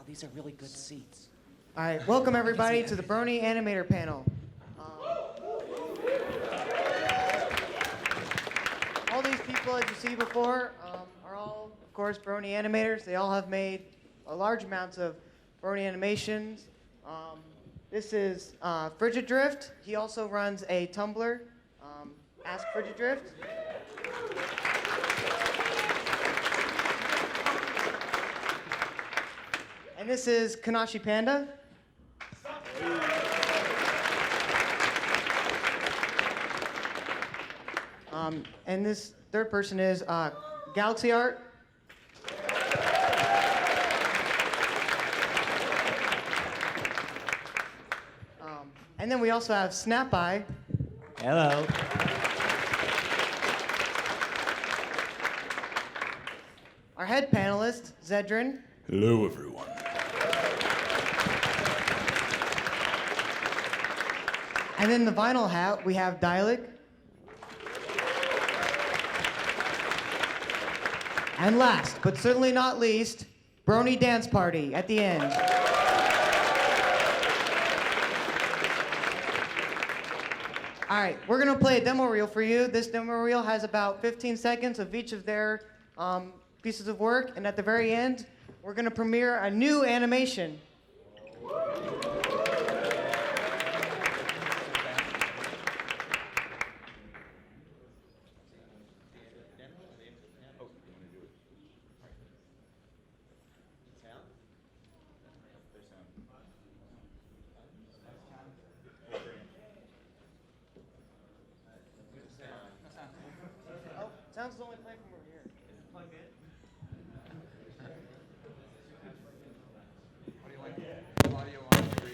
these are really good seats. All right, welcome everybody to the Brony Animator panel. All these people, as you see before, are all, of course, Brony animators. They all have made a large amounts of Brony animations. This is Frigidrift. He also runs a Tumblr, Ask Frigidrift. And this is Kanashi Panda. And this third person is Galaxy Art. And then we also have Snap Eye. Hello. Our head panelist, Zedrin. Hello, everyone. And then the vinyl hat, we have Dialect. And last, but certainly not least, Brony Dance Party at the end. All right, we're gonna play a demo reel for you. This demo reel has about 15 seconds of each of their pieces of work, and at the very end, we're gonna premiere a new animation. Sounds only playing from over here. Is it plugged in? What do you like? Audio on 3.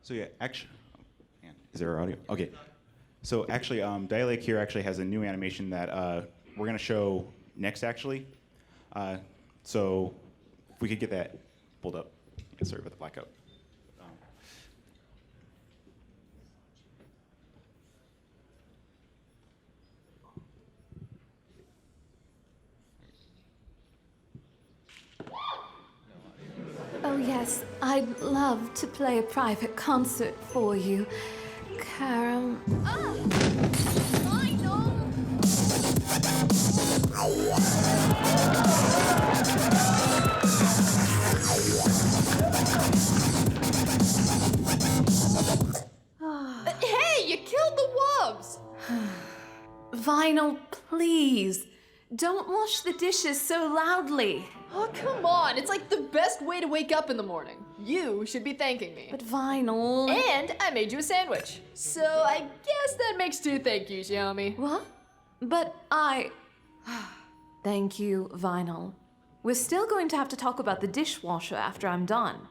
So yeah, actually, man, is there audio? Okay. So actually, Dialect here actually has a new animation that we're gonna show next. Actually, so if we could get that pulled up. Yeah, sorry about the blackout. Oh, yes, I'd love to play a private concert for you. Karen. Ah! Final! Hey, you killed the wubs! Vinyl, please. Don't wash the dishes so loudly. Oh, come on. It's like the best way to wake up in the morning. You should be thanking me. But Vinyl. And I made you a sandwich. So I guess that makes 2 thank yous, Yami. What? But I. Thank you, Vinyl. We're still going to have to talk about the dishwasher after I'm done.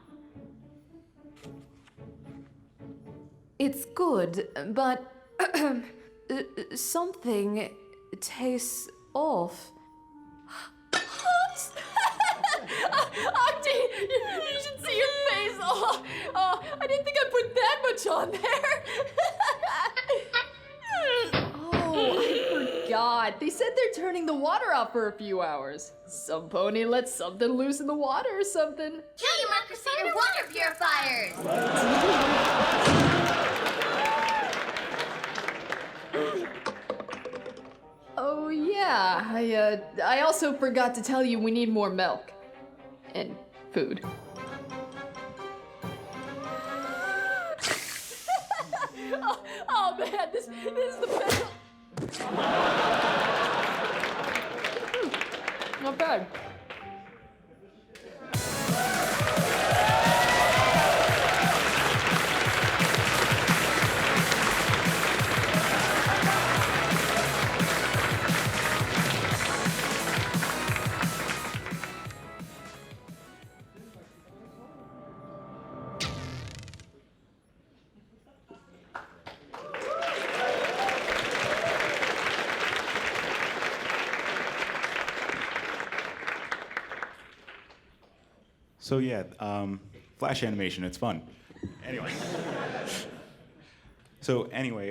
It's good, but something tastes off. Auntie, you should see your face. Oh, I didn't think I'd put that much on there. Oh, I forgot. They said they're turning the water off for a few hours. Some pony lets something loose in the water or something. Kill you, Mark Crusader water purifiers! Oh yeah, I also forgot to tell you we need more milk. And food. oh man, this is the best. Not bad. So yeah, Flash animation, it's fun. Anyway.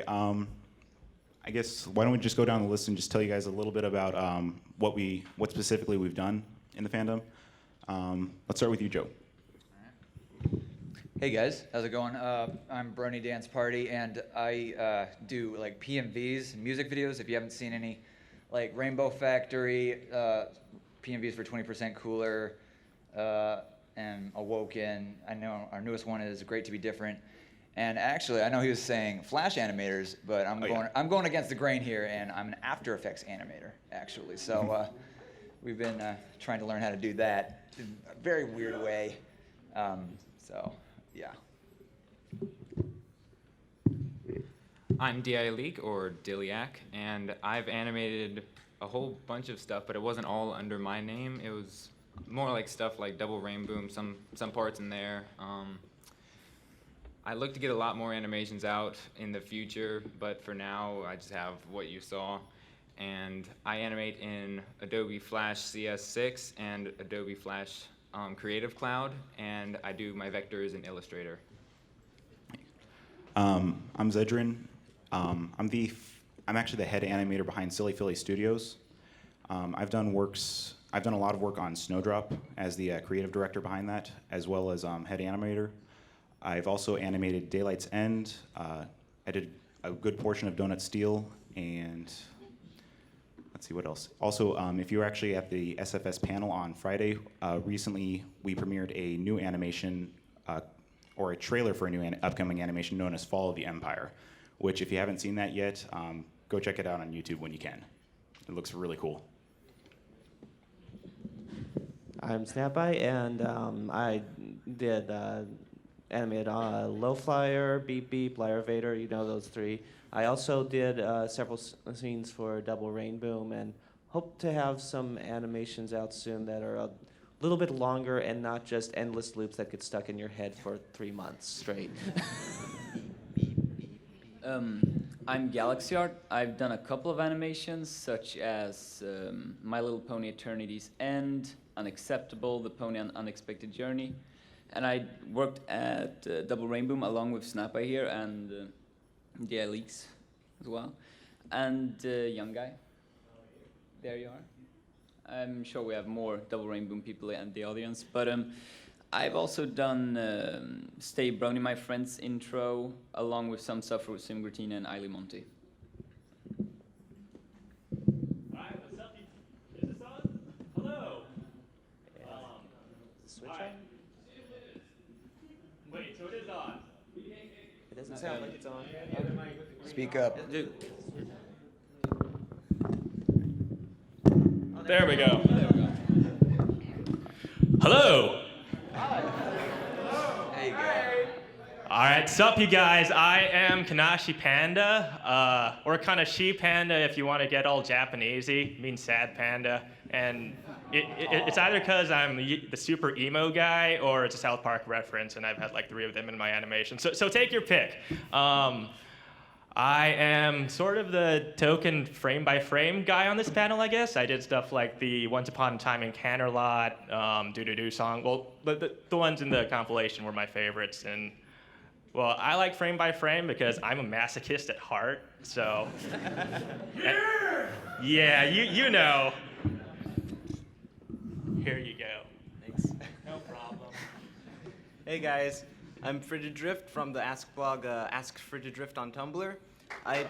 I guess why don't we just go down the list and just tell you guys a little bit about what specifically we've done in the fandom. Let's start with you, Joe. Hey guys, how's it going? I'm Brony Dance Party, and I do like PMVs, music videos. If you haven't seen any, like Rainbow Factory, PMVs for 20% Cooler, and Awoken. I know our newest one is Great to Be Different. And actually, I know he was saying Flash animators, but I'm going against the grain here, and I'm an After Effects animator, actually. So we've been trying to learn how to do that in a very weird way. So yeah. I'm D.I. Leak, or Diliac, and I've animated a whole bunch of stuff, but it wasn't all under my name. It was more like stuff like Double Rainbow, some parts in there. I look to get a lot more animations out in the future, but for now, I just have what you saw. And I animate in Adobe Flash CS6 and Adobe Flash Creative Cloud, and I do my vectors in Illustrator. I'm Zedrin. I'm actually the head animator behind Silly Philly Studios. I've done a lot of work on Snowdrop as the creative director behind that, as well as head animator. I've also animated Daylight's End. I did a good portion of Donut Steel, and let's see what else. Also, if you were actually at the SFS panel on Friday, recently we premiered a new animation, or a trailer for a new upcoming animation known as Fall of the Empire, which if you haven't seen that yet, go check it out on YouTube when you can. It looks really cool. I'm Snapeye, and I did animated Low Flyer, Beep Beep, Liar Vader, you know those three. I also did several scenes for Double Rainbow, and hope to have some animations out soon that are a little bit longer and not just endless loops that get stuck in your head for 3 months straight. I'm Galaxy Art. I've done a couple of animations, such as My Little Pony Eternity's End, Unacceptable, The Pony on Unexpected Journey. And I worked at Double Rainbow along with Snapeye here and DI Leaks as well. And Young Guy. There you are. I'm sure we have more Double Rainbow people in the audience. But I've also done Stay Brony My Friends intro, along with some stuff for Sim Gratina and Eiley Monty. Alright, what's up? Is this on? Hello. Switch Alright. Wait, so it is on. It doesn't sound like it's on. Speak up. Dude. There we go. Hello. There you go. All right, sup, you guys? I am Kanashi Panda, or Kanashi Panda if you want to get all Japanesey. Means sad panda, and it's either because I'm the super emo guy or it's a South Park reference, and I've had like 3 of them in my animation. So take your pick. I am sort of the token frame-by-frame guy on this panel, I guess. I did stuff like the Once Upon a Time in Canterlot, Do-Do-Do song. Well, the ones in the compilation were my favorites. And, well, I like frame-by-frame because I'm a masochist at heart, so... Yeah, you know. Here you go. Thanks. No problem. Hey guys, I'm Frigid Drift from the Ask blog Ask Frigid Drift on Tumblr. I've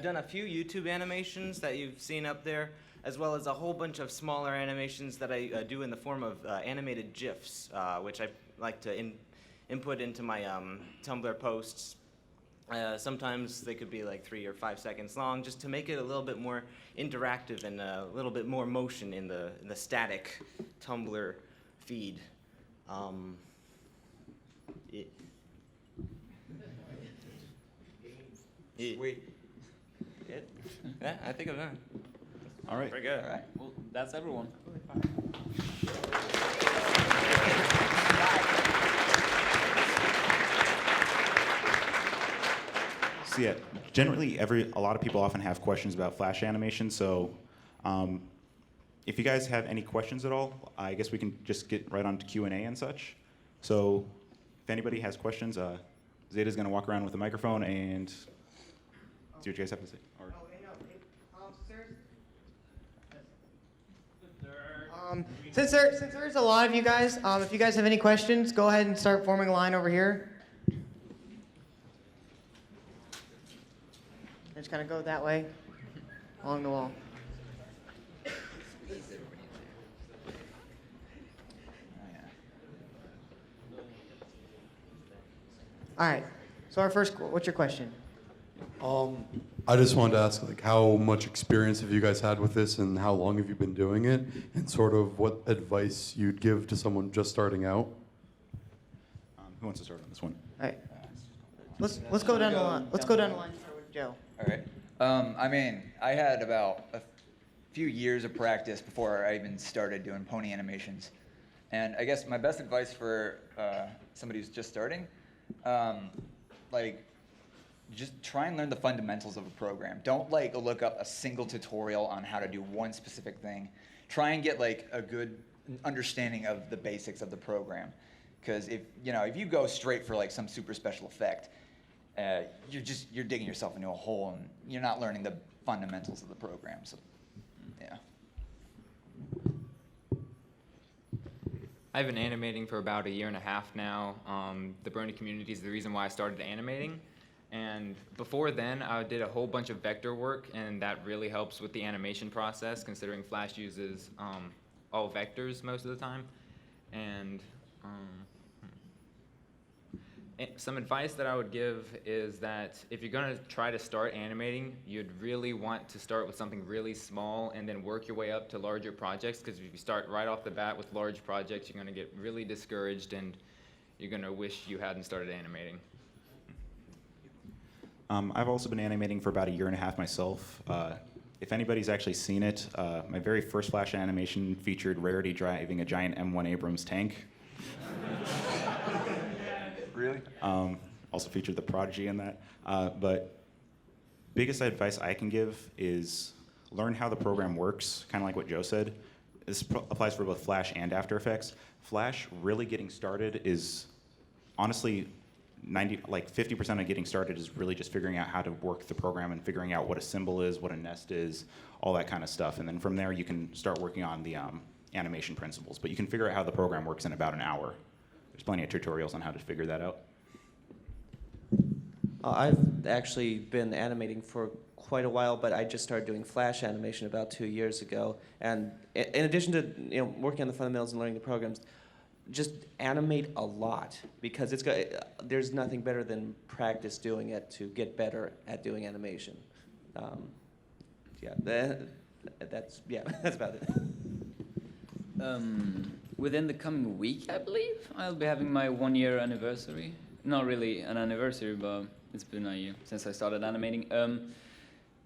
done a few YouTube animations that you've seen up there, as well as a whole bunch of smaller animations that I do in the form of animated GIFs, which I like to input into my Tumblr posts. Sometimes they could be like 3 or 5 seconds long, just to make it a little bit more interactive and a little bit more motion in the static Tumblr feed. Sweet. Yeah, I think I'm done. All right. Pretty good. All right. Well, that's everyone. So yeah, generally a lot of people often have questions about Flash animation. So if you guys have any questions at all, I guess we can just get right on to Q&A and such. So if anybody has questions, Zeta's going to walk around with a microphone and see what you guys have to say. Or... Since there's a lot of you guys, if you guys have any questions, go ahead and start forming a line over here. Just kind of go that way, along the wall. All right. So what's your question? I just wanted to ask, like, how much experience have you guys had with this, and how long have you been doing it, and sort of what advice you'd give to someone just starting out? Who wants to start on this one? All right. Let's go down the line. Let's go down the line. Start with Joe. All right. I mean, I had about a few years of practice before I even started doing pony animations. And I guess my best advice for somebody who's just starting, just try and learn the fundamentals of a program. Don't look up a single tutorial on how to do one specific thing. Try and get a good understanding of the basics of the program. Because if you go straight for some super special effect, you're digging yourself into a hole and you're not learning the fundamentals of the program. So, yeah. I've been animating for about 1.5 years now. The Brony community is the reason why I started animating. And before then, I did a whole bunch of vector work, and that really helps with the animation process, considering Flash uses all vectors most of the time. And some advice that I would give is that if you're going to try to start animating, you'd really want to start with something really small and then work your way up to larger projects, because if you start right off the bat with large projects, you're going to get really discouraged and you're going to wish you hadn't started animating. I've also been animating for about 1.5 years myself. If anybody's actually seen it, my very first Flash animation featured Rarity driving a giant M1 Abrams tank. Really? Also featured the Prodigy in that. But biggest advice I can give is learn how the program works, kind of like what Joe said. This applies for both Flash and After Effects. Flash really getting started is honestly 50% of getting started is really just figuring out how to work the program and figuring out what a symbol is, what a nest is, all that kind of stuff. And then from there, you can start working on the animation principles. But you can figure out how the program works in about an hour. There's plenty of tutorials on how to figure that out. I've actually been animating for quite a while, but I just started doing Flash animation about 2 years ago. And in addition to working on the fundamentals and learning the programs, just animate a lot, because there's nothing better than practice doing it to get better at doing animation. That's yeah, that's about it. Within the coming week, I believe, I'll be having my 1-year anniversary. Not really an anniversary, but it's been a year since I started animating.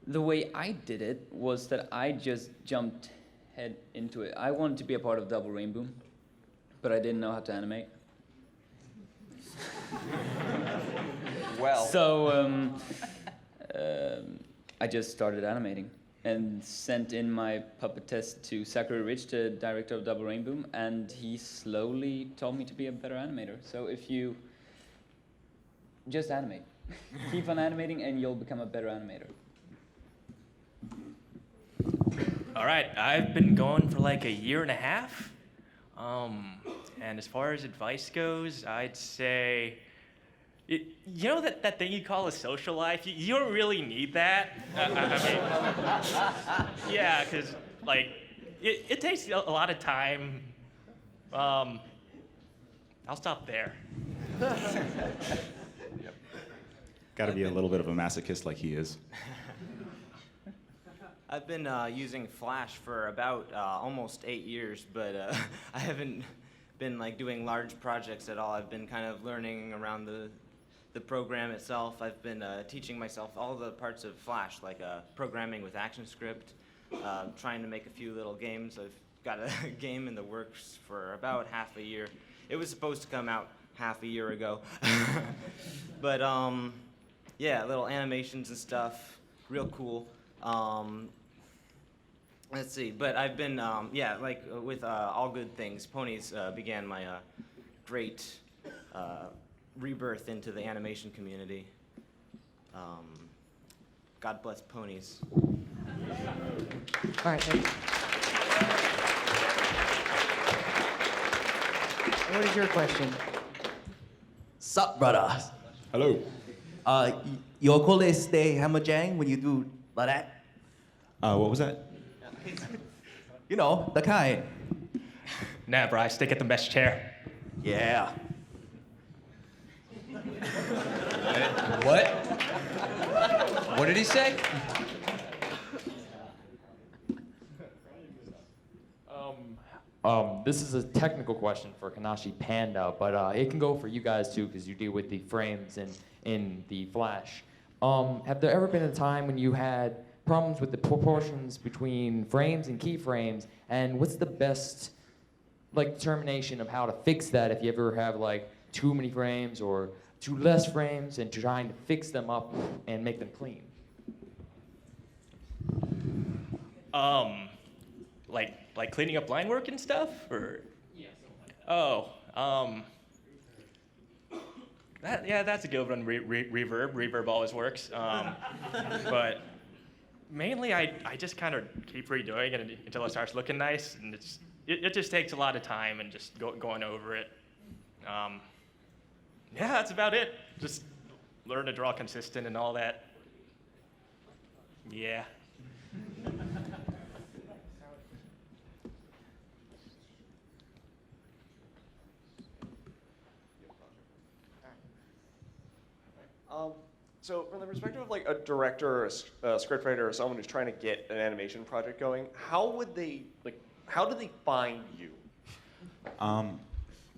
The way I did it was that I just jumped head into it. I wanted to be a part of Double Rainbow, but I didn't know how to animate. Well. So I just started animating and sent in my puppet test to Zachary Rich, the director of Double Rainbow, and he slowly told me to be a better animator. So if you just animate, keep on animating, and you'll become a better animator. All right, I've been going for like a year and a half. And as far as advice goes, I'd say, you know that thing you call a social life? You don't really need that. I mean, yeah, because like it takes a lot of time. I'll stop there. Got to be a little bit of a masochist like he is. I've been using Flash for about almost 8 years, but I haven't been like doing large projects at all. I've been kind of learning around the program itself. I've been teaching myself all the parts of Flash, like programming with ActionScript, trying to make a few little games. I've got a game in the works for about half a year. It was supposed to come out half a year ago. But yeah, little animations and stuff, real cool. Let's see, but I've been, yeah, like with All Good Things, Ponies began my great rebirth into the animation community. God bless Ponies. All right, thank you. And what is your question? Sup, brother? Hello. Your call is stay hammerjang when you do like that? What was that? You know, the kind. Nah, bro, I stick at the best chair. Yeah. What? What did he say? This is a technical question for Kanashi Panda, but it can go for you guys too, because you deal with the frames in the Flash. Have there ever been a time when you had problems with the proportions between frames and keyframes, and what's the best determination of how to fix that if you ever have too many frames or too less frames, and trying to fix them up and make them clean? Like cleaning up line work and stuff, or that's a good one. Reverb always works. But mainly, I just kind of keep redoing it until it starts looking nice, and it just takes a lot of time and just going over it. Yeah, that's about it. Just learn to draw consistent and all that. Yeah. So from the perspective of a director or a scriptwriter or someone who's trying to get an animation project going, how do they find you?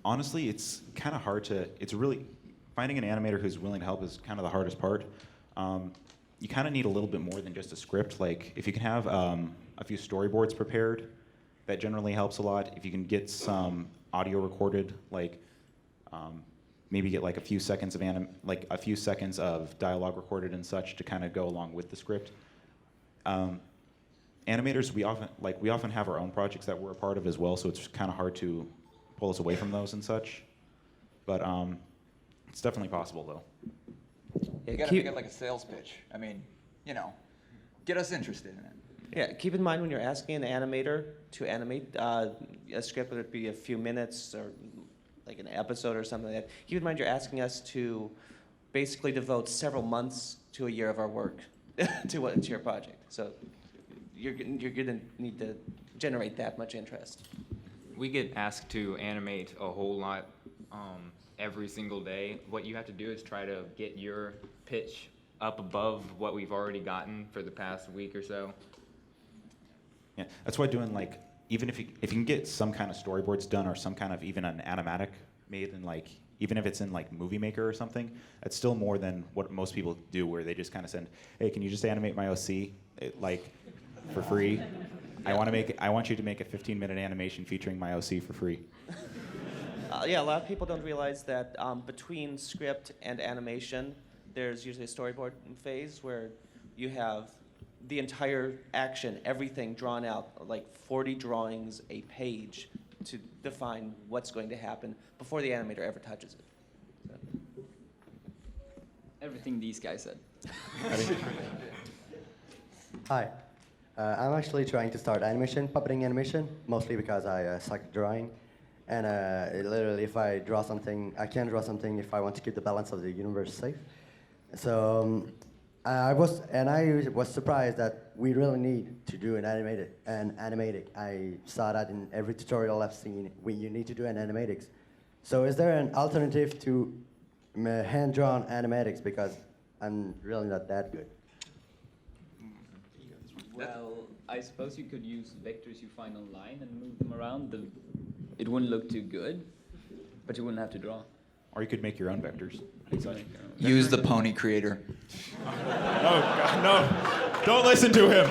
Honestly, it's kind of hard to. It's really finding an animator who's willing to help is kind of the hardest part. You kind of need a little bit more than just a script. Like if you can have a few storyboards prepared, that generally helps a lot. If you can get some audio recorded, maybe get a few seconds of dialogue recorded and such to kind of go along with the script. Animators, we often have our own projects that we're a part of as well, so it's kind of hard to pull us away from those and such. But it's definitely possible, though. You gotta make it like a sales pitch. I mean, get us interested in it. Yeah, keep in mind when you're asking an animator to animate a script, whether it be a few minutes or like an episode or something like that, keep in mind you're asking us to basically devote several months to a year of our work to your project. So you're gonna need to generate that much interest. We get asked to animate a whole lot every single day. What you have to do is try to get your pitch up above what we've already gotten for the past week or so. Yeah, that's why doing like, even if you can get some kind of storyboards done or some kind of even an animatic made in like, even if it's in like Movie Maker or something, that's still more than what most people do, where they just kind of send, hey, can you just animate my OC like for free? I want you to make a 15-minute animation featuring my OC for free. Yeah, a lot of people don't realize that between script and animation, there's usually a storyboard phase where you have the entire action, everything drawn out, like 40 drawings a page to define what's going to happen before the animator ever touches it. So. Everything these guys said. Hi. I'm actually trying to start puppeting animation, mostly because I suck at drawing. And literally, if I draw something, I can't draw something if I want to keep the balance of the universe safe. So I was surprised that we really need to do an animatic. I saw that in every tutorial I've seen. You need to do an animatics. So is there an alternative to hand-drawn animatics? Because I'm really not that good. Well, I suppose you could use vectors you find online and move them around. It wouldn't look too good, but you wouldn't have to draw. Or you could make your own vectors. Use the pony creator. Oh, God, no. Don't listen to him.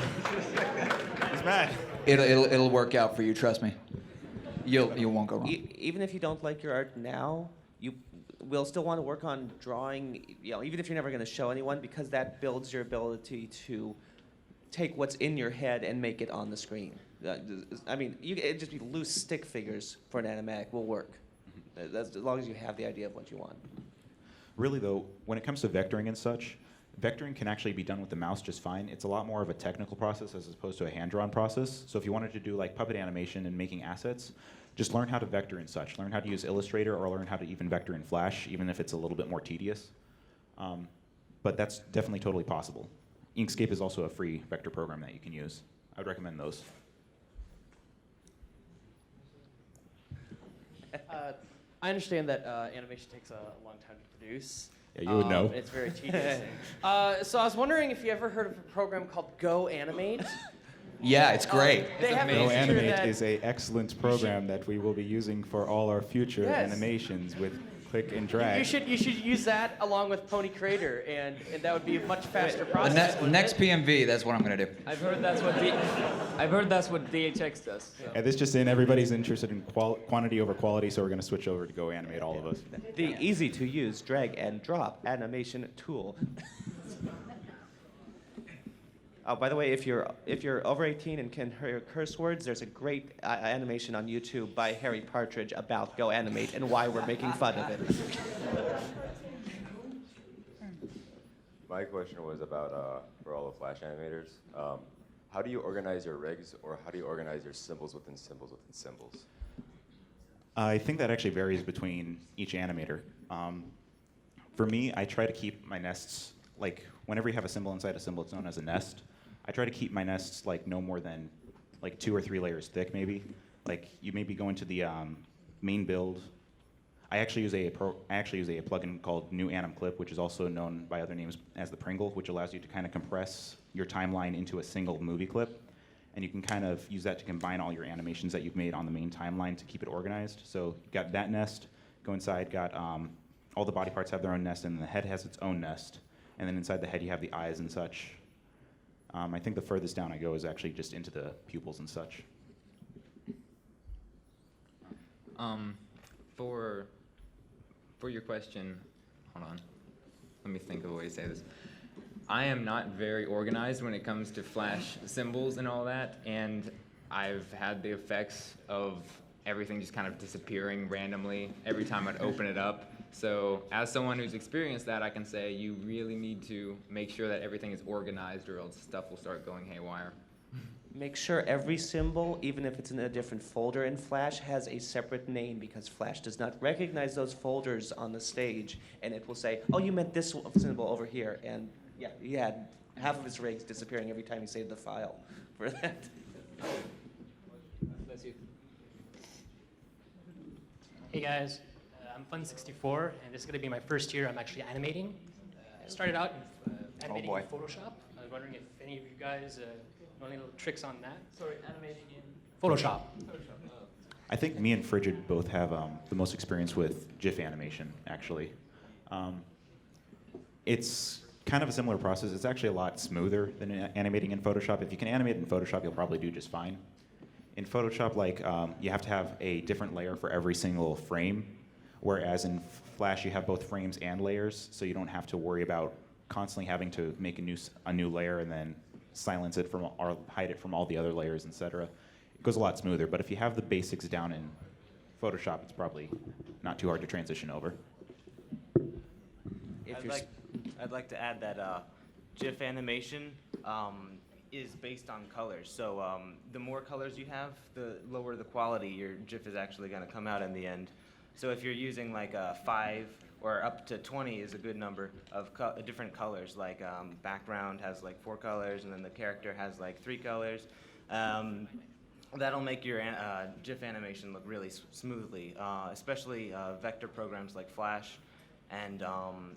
He's mad. It'll work out for you, trust me. You won't go wrong. Even if you don't like your art now, you will still want to work on drawing, even if you're never going to show anyone, because that builds your ability to take what's in your head and make it on the screen. I mean, it'd just be loose stick figures for an animatic will work. That's, as long as you have the idea of what you want. Really though, when it comes to vectoring and such, vectoring can actually be done with the mouse just fine. It's a lot more of a technical process as opposed to a hand-drawn process. So if you wanted to do like puppet animation and making assets, just learn how to vector and such. Learn how to use Illustrator or learn how to even vector in Flash, even if it's a little bit more tedious. But that's definitely totally possible. Inkscape is also a free vector program that you can use. I would recommend those. I understand that animation takes a long time to produce. Yeah, you would know. It's very tedious. So I was wondering if you ever heard of a program called Go Animate. Yeah, it's great. They have Go a feature Animate that is an excellent program that we will be using for all our future Yes. animations with click and drag. you should use that along with Pony Creator, and that would be a much faster process. The next PMV, that's what I'm gonna do. I've heard that's what DHX does. So. Yeah, this just in, everybody's interested in quantity over quality, so we're going to switch over to Go Animate, all of us. The easy-to-use drag and drop animation tool. Oh, by the way, if you're over 18 and can hear curse words, there's a great animation on YouTube by Harry Partridge about Go Animate and why we're making fun of it. My question was about for all the Flash animators. How do you organize your rigs, or how do you organize your symbols within symbols within symbols? I think that actually varies between each animator. For me, I try to keep my nests, like whenever you have a symbol inside a symbol, it's known as a nest. I try to keep my nests like no more than like 2 or 3 layers thick, maybe. Like you maybe go into the main build. I actually use a plugin called New Anim Clip, which is also known by other names as the Pringle, which allows you to kind of compress your timeline into a single movie clip. And you can kind of use that to combine all your animations that you've made on the main timeline to keep it organized. So you've got that nest, go inside, got all the body parts have their own nest, and the head has its own nest. And then inside the head you have the eyes and such. I think the furthest down I go is actually just into the pupils and such. For your question, hold on. Let me think of a way to say this. I am not very organized when it comes to Flash symbols and all that, and I've had the effects of everything just kind of disappearing randomly every time I'd open it up. So as someone who's experienced that, I can say you really need to make sure that everything is organized, or else stuff will start going haywire. Make sure every symbol, even if it's in a different folder in Flash, has a separate name, because Flash does not recognize those folders on the stage, and it will say, oh, you meant this symbol over here. And yeah, he had half of his rigs disappearing every time he saved the file for that. Bless you. Hey guys, I'm Fun64, and this is going to be my first year I'm actually animating. I started out in animating in Photoshop. I was wondering if any of you guys You want any little tricks on that? Sorry, animating in Photoshop. I think me and Frigid both have the most experience with GIF animation, actually. It's kind of a similar process. It's actually a lot smoother than animating in Photoshop. If you can animate in Photoshop, you'll probably do just fine. In Photoshop, you have to have a different layer for every single frame, whereas in Flash, you have both frames and layers, so you don't have to worry about constantly having to make a new layer and then silence it from or hide it from all the other layers, etc. It goes a lot smoother, but if you have the basics down in Photoshop, it's probably not too hard to transition over. I'd like to add that GIF animation is based on colors. So the more colors you have, the lower the quality your GIF is actually going to come out in the end. So if you're using like 5 or up to 20 is a good number of different colors. Like background has like 4 colors, and then the character has like 3 colors. That'll make your GIF animation look really smoothly, especially vector programs like Flash and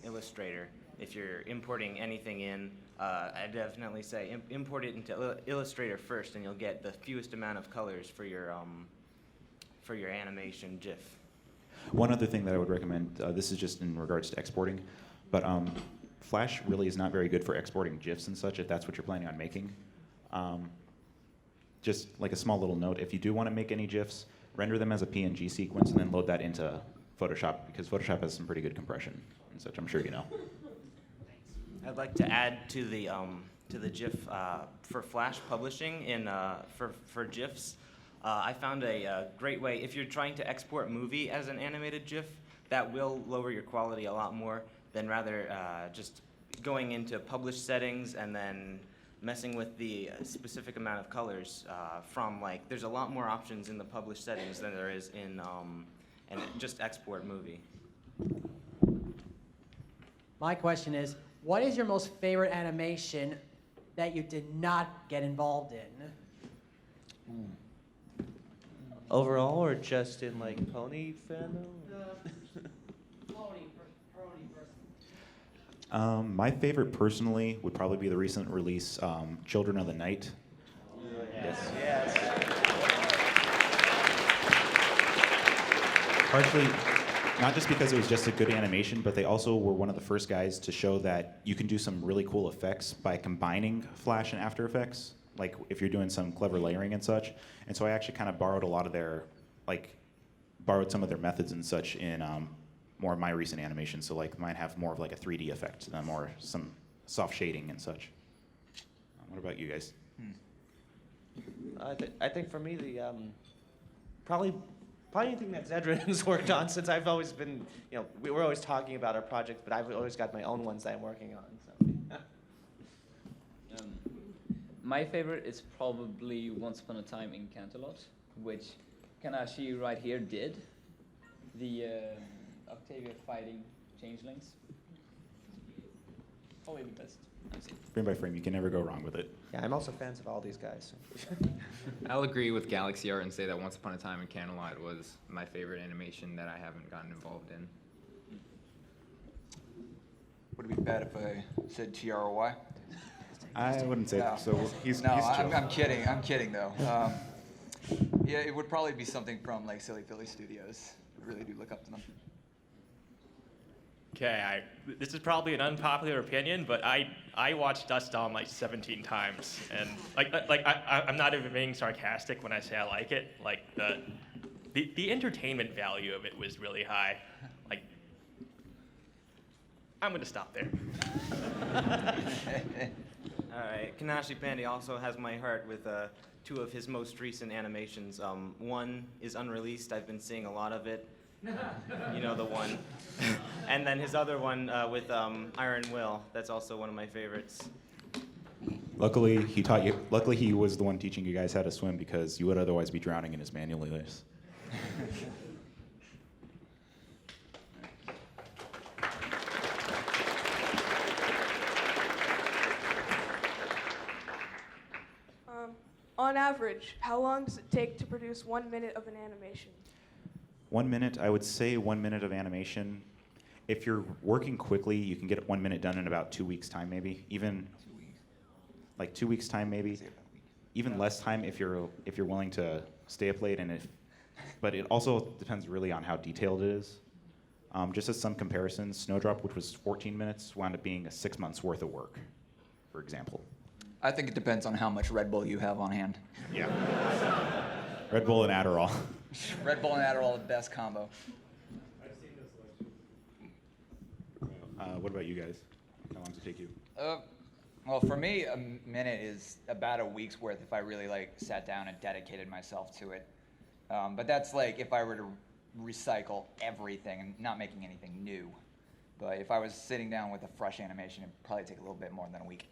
Illustrator. If you're importing anything in, I definitely say import it into Illustrator first, and you'll get the fewest amount of colors for your animation GIF. One other thing that I would recommend, this is just in regards to exporting, but Flash really is not very good for exporting GIFs and such if that's what you're planning on making. Just like a small little note, if you do want to make any GIFs, render them as a PNG sequence and then load that into Photoshop, because Photoshop has some pretty good compression and such, I'm sure you know. I'd like to add to the GIF for Flash publishing for GIFs. I found a great way, if you're trying to export movie as an animated GIF, that will lower your quality a lot more than rather just going into published settings and then messing with the specific amount of colors there's a lot more options in the published settings than there is in just export movie. My question is, what is your most favorite animation that you did not get involved in? Overall, or just in like pony fandom? My favorite personally would probably be the recent release, Children of the Night. Yes. Partially, not just because it was just a good animation, but they also were one of the first guys to show that you can do some really cool effects by combining Flash and After Effects, like if you're doing some clever layering and such. And so I actually kind of borrowed a lot of borrowed some of their methods and such in more of my recent animations. So like mine have more of like a 3D effect to them, or some soft shading and such. What about you guys? I think for me, the probably anything that Zedrin's worked on, since I've always been, we were always talking about our projects, but I've always got my own ones that I'm working on. So. My favorite is probably Once Upon a Time in Canterlot, which Kanashi right here did. The Octavia fighting changelings. Probably the best I've seen. Frame by frame, you can never go wrong with it. Yeah, I'm also fans of all these guys. I'll agree with Galaxy Art and say that Once Upon a Time in Canterlot was my favorite animation that I haven't gotten involved in. Would it be bad if I said TROY? I wouldn't say that. So he's no, chill. I'm kidding. I'm kidding though. Yeah, it would probably be something from like Silly Philly Studios. I really do look up to them. Okay, this is probably an unpopular opinion, but I watched Dust Dawn like 17 times, and I'm not even being sarcastic when I say I like it. Like the entertainment value of it was really high. Like, I'm gonna stop there. All right, Kanashi Pandy also has my heart with 2 of his most recent animations. One is unreleased. I've been seeing a lot of it. You know the one. And then his other one with Iron Will. That's also one of my favorites. Luckily, he taught you. Luckily, he was the one teaching you guys how to swim, because you would otherwise be drowning in his manual layers. On average, how long does it take to produce 1 minute of an animation? 1 minute, I would say 1 minute of animation. If you're working quickly, you can get 1 minute done in about 2 weeks' time, maybe. Even like 2 weeks' time, maybe. even less time if you're willing to stay up late, but it also depends really on how detailed it is. Just as some comparisons, Snowdrop, which was 14 minutes, wound up being 6 months worth of work, for example. I think it depends on how much Red Bull you have on hand. Yeah. Red Bull and Adderall. Red Bull and Adderall, the best combo. What about you guys? How long does it take you? Well, for me, a minute is about a week's worth if I really sat down and dedicated myself to it. But that's if I were to recycle everything and not making anything new. But if I was sitting down with a fresh animation, it'd probably take a little bit more than a week.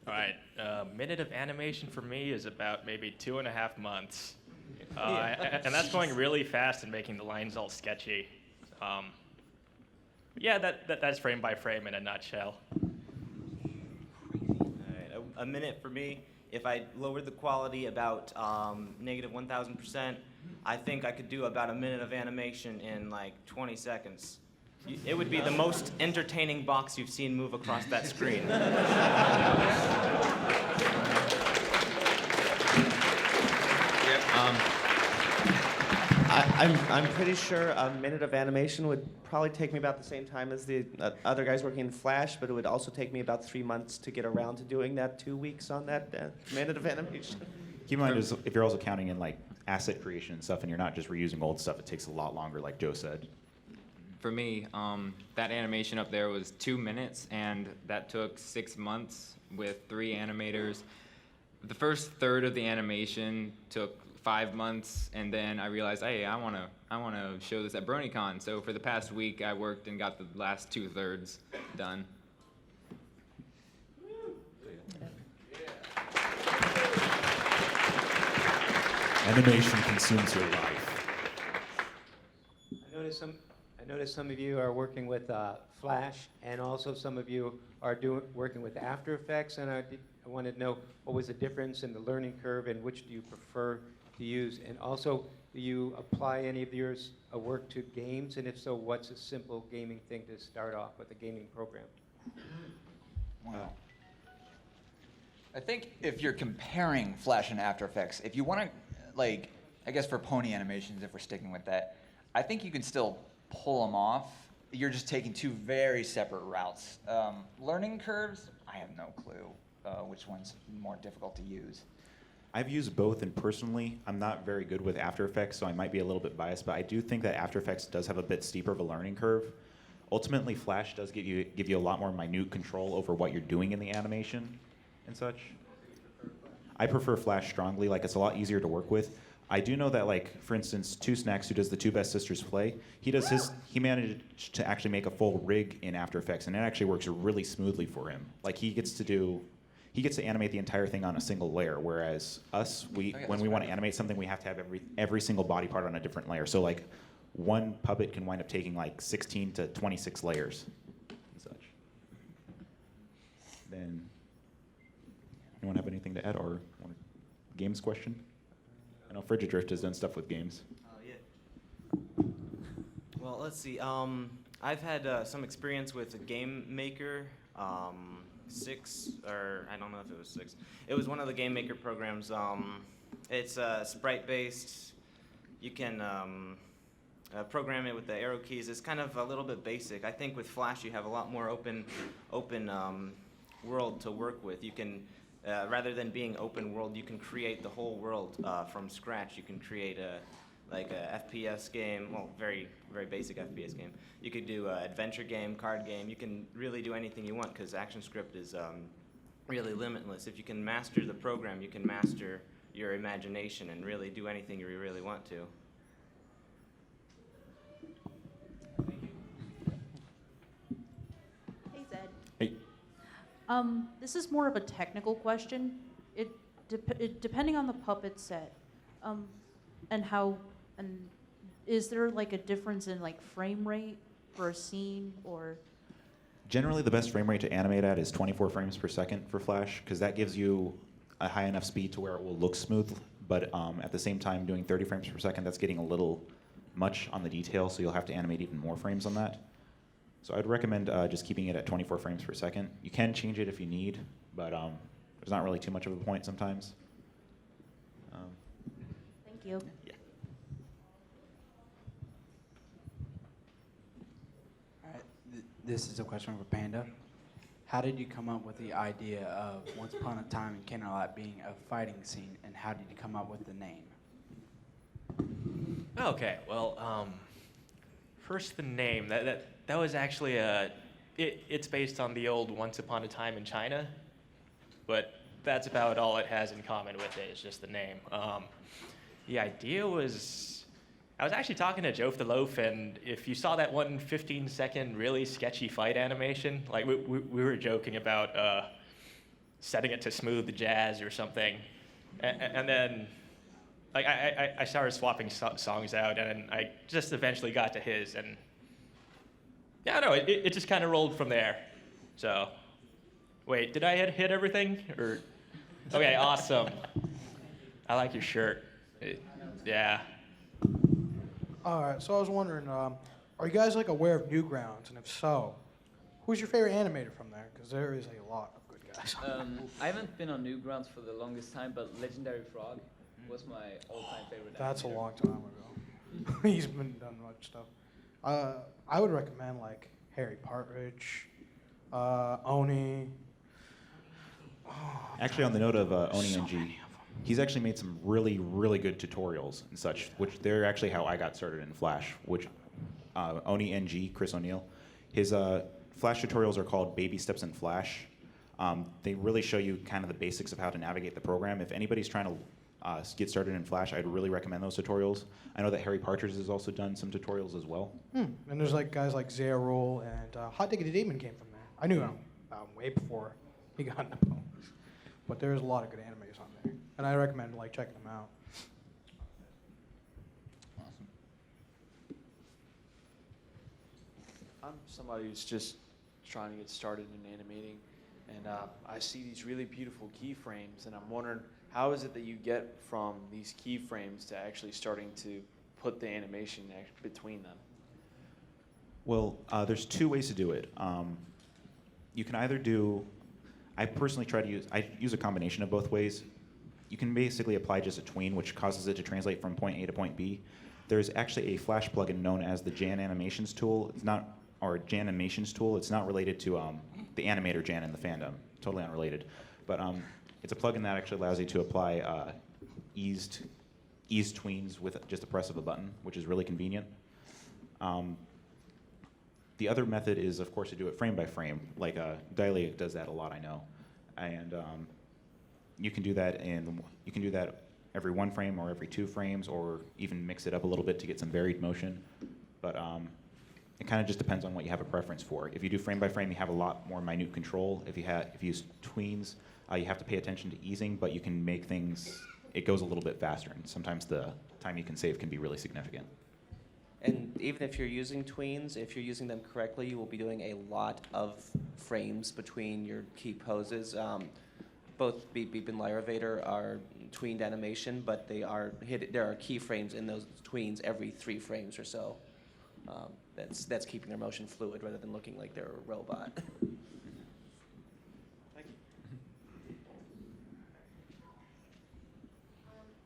All right, a minute of animation for me is about maybe 2.5 months. And that's going really fast and making the lines all sketchy. Yeah, that's frame by frame in a nutshell. All right, a minute for me, if I lowered the quality about -1,000%, I think I could do about a minute of animation in 20 seconds. It would be the most entertaining box you've seen move across that screen. I'm pretty sure a minute of animation would probably take me about the same time as the other guys working in Flash, but it would also take me about 3 months to get around to doing that 2 weeks on that minute of animation. Keep in mind, if you're also counting in asset creation and stuff, and you're not just reusing old stuff, it takes a lot longer, like Joe said. For me, that animation up there was 2 minutes, and that took 6 months with 3 animators. The first third of the animation took 5 months, and then I realized, hey, I wanna show this at BronyCon. So for the past week, I worked and got the last 2/3 done. Animation consumes your life. I noticed some of you are working with Flash, and also some of you are working with After Effects, and I wanted to know what was the difference in the learning curve and which do you prefer to use, and also do you apply any of yours work to games, and if so, what's a simple gaming thing to start off with, a gaming program? Wow. I think if you're comparing Flash and After Effects, if you want to, I guess for pony animations, if we're sticking with that, I think you can still pull them off. You're just taking 2 very separate routes. Learning curves, I have no clue which one's more difficult to use. I've used both, and personally, I'm not very good with After Effects, so I might be a little bit biased, but I do think that After Effects does have a bit steeper of a learning curve. Ultimately, Flash does give you a lot more minute control over what you're doing in the animation and such. I prefer Flash strongly. It's a lot easier to work with. I do know that, for instance, Two Snacks, who does the Two Best Sisters play, he managed to actually make a full rig in After Effects, and it actually works really smoothly for him. He gets to animate the entire thing on a single layer, whereas us, when we want to animate something, we have to have every single body part on a different layer. So one puppet can wind up taking 16 to 26 layers and such. Then, anyone have anything to add, or want a games question? I know Frigidrift has done stuff with games. Yeah. Well, let's see. I've had some experience with a Game Maker 6, or I don't know if it was 6. It was one of the Game Maker programs. It's sprite-based. You can program it with the arrow keys. It's kind of a little bit basic. I think with Flash you have a lot more open world to work with. You can, rather than being open world, you can create the whole world from scratch. You can create a FPS game, well, very, very basic FPS game. You could do an adventure game, card game. You can really do anything you want because ActionScript is really limitless. If you can master the program, you can master your imagination and really do anything you really want to. Hey, Zed. Hey. This is more of a technical question. It depending on the puppet set, and is there a difference in frame rate for a scene, or? Generally, the best frame rate to animate at is 24 frames per second for Flash, because that gives you a high enough speed to where it will look smooth, but at the same time, doing 30 frames per second, that's getting a little much on the detail, so you'll have to animate even more frames on that. So I'd recommend just keeping it at 24 frames per second. You can change it if you need, but there's not really too much of a point sometimes. Thank you. All right, this is a question for Panda. How did you come up with the idea of Once Upon a Time in Canterlot being a fighting scene, and how did you come up with the name? Okay, well, first the name. That was actually it's based on the old Once Upon a Time in China, but that's about all it has in common with it. It's just the name. The idea was, I was actually talking to Joe the Loaf, and if you saw that one 15-second really sketchy fight animation, like we were joking about setting it to smooth jazz or something, and then like I started swapping songs out, and I just eventually got to his, and yeah, no, it just kind of rolled from there. So, wait, did I hit everything? Or okay, awesome. I like your shirt. Yeah. All right, so I was wondering, are you guys like aware of Newgrounds? And if so, who's your favorite animator from there? Because there is a lot of good guys. I haven't been on Newgrounds for the longest time, but Legendary Frog was my all-time favorite. That's a animator. long time ago. He's been done much stuff. I would recommend like Harry Partridge, Oni. Actually, on the note of Oni NG, he's actually made some really, really good tutorials and such, which they're actually how I got started in Flash, which Oni NG, Chris O'Neill, his Flash tutorials are called Baby Steps in Flash. They really show you kind of the basics of how to navigate the program. If anybody's trying to get started in Flash, I'd really recommend those tutorials. I know that Harry Partridge has also done some tutorials as well. And there's like guys like Zerul and Hot Diggity Demon came from there. I knew him way before he got into ponies. But there's a lot of good animators on there, and I recommend like checking them out. I'm somebody who's just trying to get started in animating, and I see these really beautiful keyframes, and I'm wondering, how is it that you get from these keyframes to actually starting to put the animation between them? Well, there's two ways to do it. You can either do, I personally try to I use a combination of both ways. You can basically apply just a tween, which causes it to translate from point A to point B. There's actually a Flash plugin known as the Jan Animations tool. It's not, or Jan Animations tool. It's not related to the animator Jan in the fandom. Totally unrelated. But it's a plugin that actually allows you to apply eased tweens with just the press of a button, which is really convenient. The other method is, of course, to do it frame by frame. Like Diley does that a lot, I know, and you can do that every one frame or every 2 frames, or even mix it up a little bit to get some varied motion. But it kind of just depends on what you have a preference for. If you do frame by frame, you have a lot more minute control. If you use tweens, you have to pay attention to easing, but you can make things. It goes a little bit faster, and sometimes the time you can save can be really significant. And even if you're using tweens, if you're using them correctly, you will be doing a lot of frames between your key poses. Both Beep Beep and Lyrivator are tweened animation, but there are keyframes in those tweens every 3 frames or so. That's keeping their motion fluid rather than looking like they're a robot.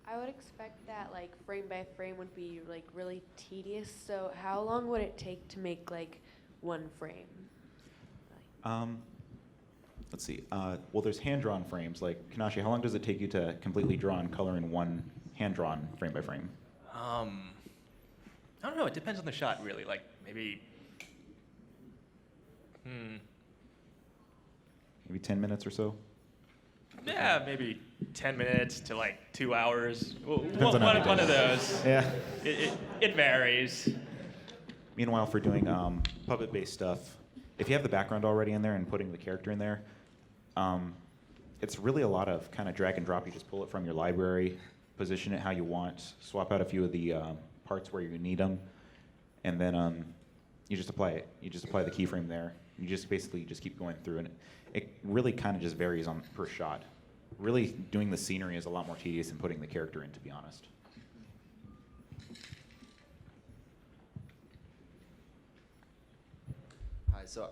I would expect that like frame by frame would be like really tedious. So how long would it take to make like 1 frame? Let's see. Well, there's hand-drawn frames. Like Kanashi, how long does it take you to completely draw and color in 1 hand-drawn frame by frame? I don't know. It depends on the shot, really. Like maybe. Maybe 10 minutes or so. Yeah, maybe 10 minutes to like 2 hours. Depends on how you do One it. of those. Yeah. It varies. Meanwhile, for doing puppet-based stuff, if you have the background already in there and putting the character in there, it's really a lot of kind of drag and drop. You just pull it from your library, position it how you want, swap out a few of the parts where you need them, and then you just apply it. You just apply the keyframe there. You just basically just keep going through, and it really kind of just varies on per shot. Really, doing the scenery is a lot more tedious than putting the character in, to be honest. Hi, so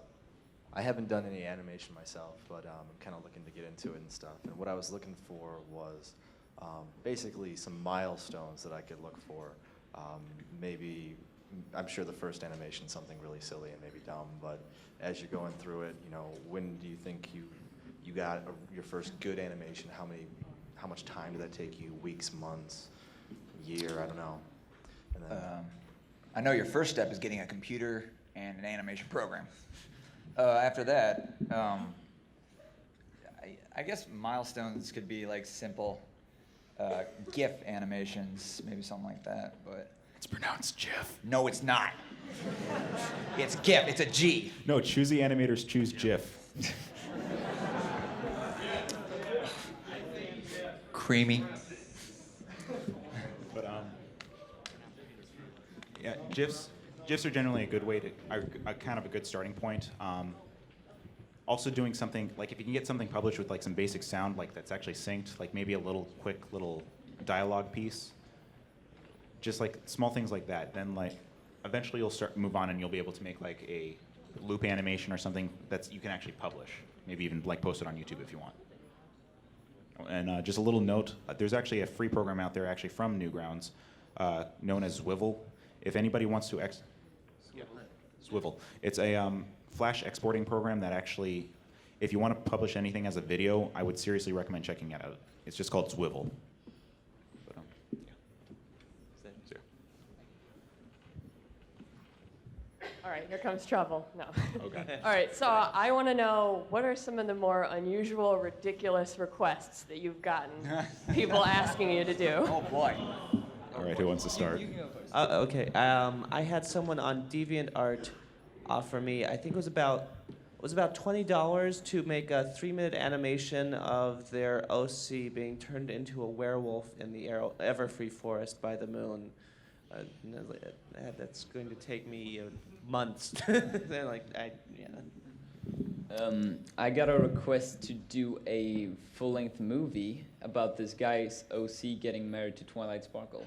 I haven't done any animation myself, but I'm kind of looking to get into it and stuff. And what I was looking for was basically some milestones that I could look for. Maybe, I'm sure the first animation is something really silly and maybe dumb, but as you're going through it, you know, when do you think you got your first good animation? How much time did that take you? Weeks, months, year? I don't know. And then, I know your first step is getting a computer and an animation program. After that, I guess milestones could be like simple GIF animations, maybe something like that, but. It's pronounced GIF. No, it's not. It's GIF, it's a G. No, choosy animators choose GIF. Creamy. But yeah, GIFs are generally a good way to, are kind of a good starting point. Also doing something, like if you can get something published with like some basic sound, like that's actually synced, like maybe a quick little dialogue piece, just like small things like that, then like eventually you'll move on and you'll be able to make like a loop animation or something that's you can actually publish, maybe even like post it on YouTube if you want. And just a little note, there's actually a free program out there actually from Newgrounds known as Zwivel. If anybody wants to Zwivel. It's a Flash exporting program that actually, if you want to publish anything as a video, I would seriously recommend checking it out. It's just called Zwivel. But, All right, here comes trouble. No. Okay. All right, so I want to know, what are some of the more unusual, ridiculous requests that you've gotten people asking you to do? Oh, boy. All right, who wants to start? Okay. I had someone on DeviantArt offer me, I think it was about $20 to make a 3-minute animation of their OC being turned into a werewolf in the Everfree forest by the moon. That's going to take me months. I got a request to do a full-length movie about this guy's OC getting married to Twilight Sparkle.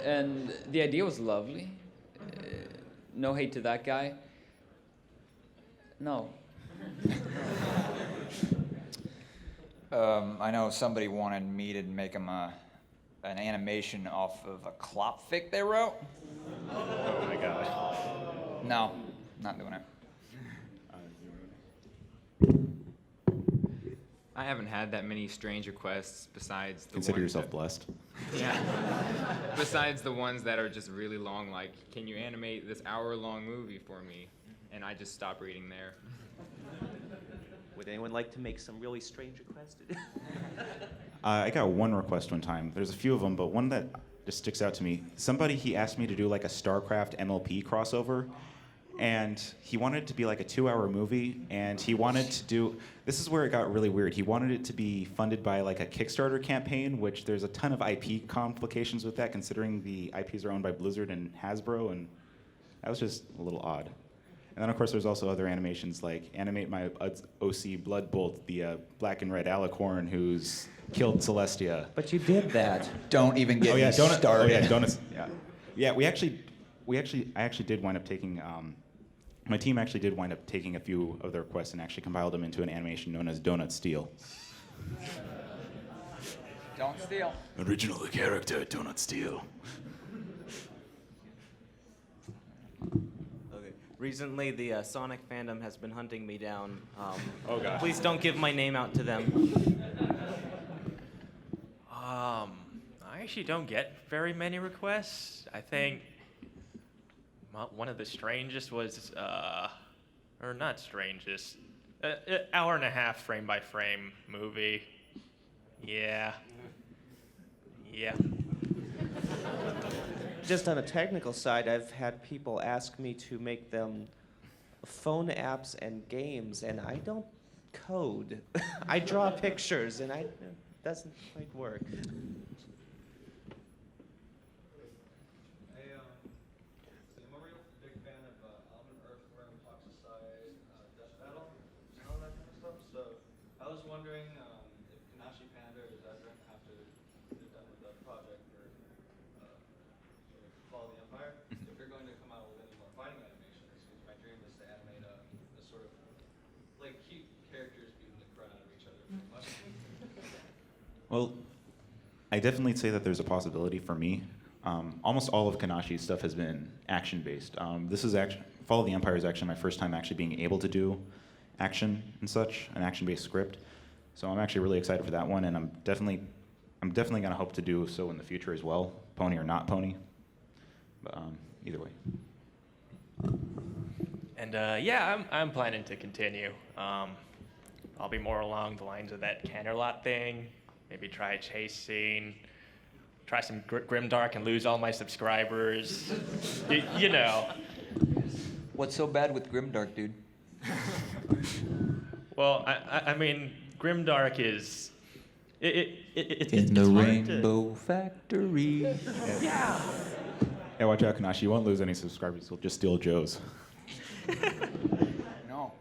And the idea was lovely. No hate to that guy. No. I know somebody wanted me to make them an animation off of a clop fic they wrote. Oh my god. No, not doing it. I haven't had that many strange requests besides the Consider ones yourself that- blessed. Yeah. Besides the ones that are just really long, like, can you animate this hour-long movie for me? And I just stop reading there. Would anyone like to make some really strange requests? I got one request one time. There's a few of them, but one that just sticks out to me. Somebody, he asked me to do like a StarCraft MLP crossover, and he wanted it to be like a 2-hour movie, and he wanted to do, this is where it got really weird. He wanted it to be funded by like a Kickstarter campaign, which there's a ton of IP complications with that, considering the IPs are owned by Blizzard and Hasbro, and that was just a little odd. And then of course there's also other animations like animate my OC Bloodbolt, the black and red alicorn who's killed Celestia. But you did that. Don't even get me started. Oh yeah, donuts. Yeah, yeah. I actually did wind up taking. My team actually did wind up taking a few of the requests and actually compiled them into an animation known as Donut Steel. Don't steal. Original character, Donut Steel. Okay. Recently, the Sonic fandom has been hunting me down. Oh god. Please don't give my name out to them. I actually don't get very many requests. I think one of the strangest was, or not strangest, hour and a half frame by frame movie. Yeah. Yeah. Just on a technical side, I've had people ask me to make them phone apps and games, and I don't code. I draw pictures, and it doesn't quite work. sort of like cute characters beating the crap out of each other pretty much. Well, I definitely say that there's a possibility for me. Almost all of Kanashi's stuff has been action-based. This is actually Fall of the Empire is actually my first time actually being able to do action and such, an action-based script. So I'm actually really excited for that one, and I'm definitely gonna hope to do so in the future as well, pony or not pony. But either way. And yeah, I'm planning to continue. I'll be more along the lines of that Canterlot thing. Maybe try a chase scene. Try some Grimdark and lose all my subscribers. You know. What's so bad with Grimdark, dude? Well, I mean, Grimdark is. It's In the hard Rainbow Factory. Yeah. Yeah, watch out, Kanashi. You won't lose any subscribers. You'll just steal Joe's. No.